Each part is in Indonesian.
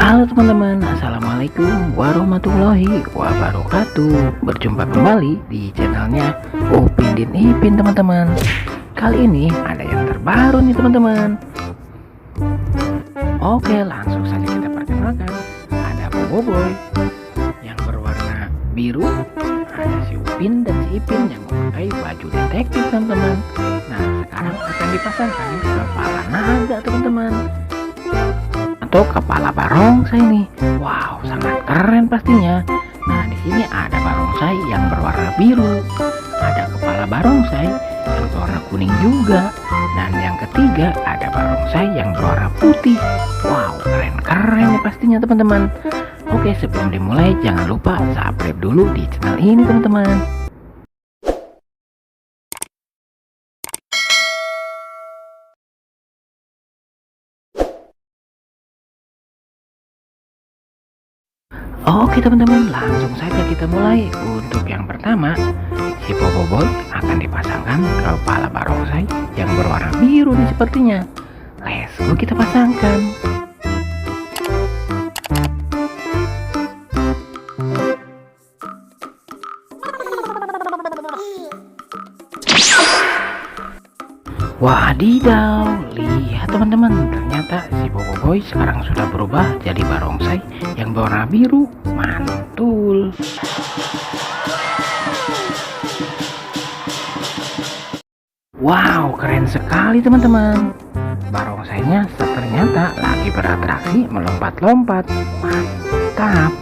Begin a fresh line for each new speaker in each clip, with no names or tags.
Halo teman-teman, assalamualaikum warahmatullahi wabarakatuh. Berjumpa kembali di channelnya Upin dan Ipin teman-teman. Kali ini ada yang terbaru nih teman-teman. Oke, langsung saja kita perkenalkan. Ada Boboiboy yang berwarna biru, ada si Upin dan si Ipin yang memakai baju detektif teman-teman. Nah, sekarang akan dipasangkan kepala naga teman-teman, atau kepala barongsai nih. Wow, sangat keren pastinya. Nah, di sini ada barongsai yang berwarna biru, ada kepala barongsai yang berwarna kuning juga, dan yang ketiga ada barongsai yang berwarna putih. Wow, keren-keren nih pastinya teman-teman. Oke, sebelum dimulai jangan lupa subscribe dulu di channel ini teman-teman. Oke teman-teman, langsung saja kita mulai. Untuk yang pertama, si Boboiboy akan dipasangkan kepala barongsai yang berwarna biru nih sepertinya. Let's go, kita pasangkan. Wadidaw, lihat teman-teman, ternyata si Boboiboy sekarang sudah berubah jadi barongsai yang berwarna biru. Mantul. Wow, keren sekali teman-teman. Barongsainya ternyata lagi beratraksi melompat-lompat. Mantap.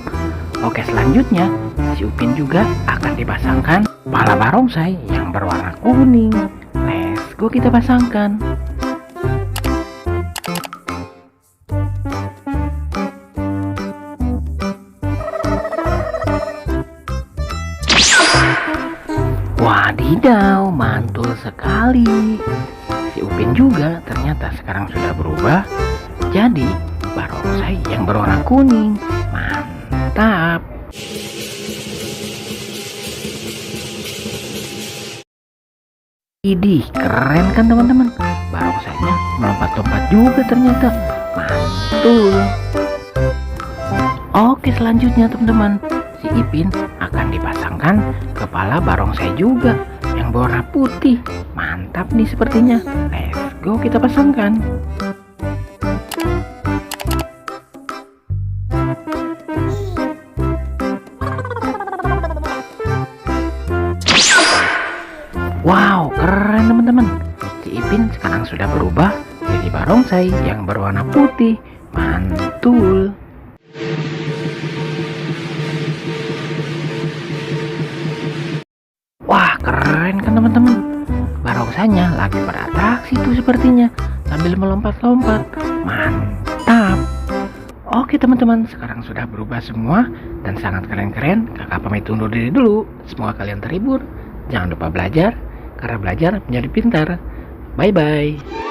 Oke, selanjutnya si Upin juga akan dipasangkan kepala barongsai yang berwarna kuning. Let's go, kita pasangkan. Wadidaw, mantul sekali. Si Upin juga ternyata sekarang sudah berubah jadi barongsai yang berwarna kuning. Mantap. Idih, keren kan teman-teman? Barongsainya melompat-lompat juga ternyata. Mantul. Oke, selanjutnya teman-teman, si Ipin akan dipasangkan kepala barongsai juga yang berwarna putih. Mantap nih sepertinya. Let's go, kita pasangkan. Wow, keren teman-teman. Si Ipin sekarang sudah berubah jadi barongsai yang berwarna putih. Mantul. Wah, keren kan teman-teman? Barongsainya lagi beratraksi tuh sepertinya sambil melompat-lompat. Mantap. Oke teman-teman, sekarang sudah berubah semua dan sangat keren-keren. Kakak pamit undur diri dulu. Semoga kalian terhibur. Jangan lupa belajar, karena belajar menjadi pintar. Bye-bye.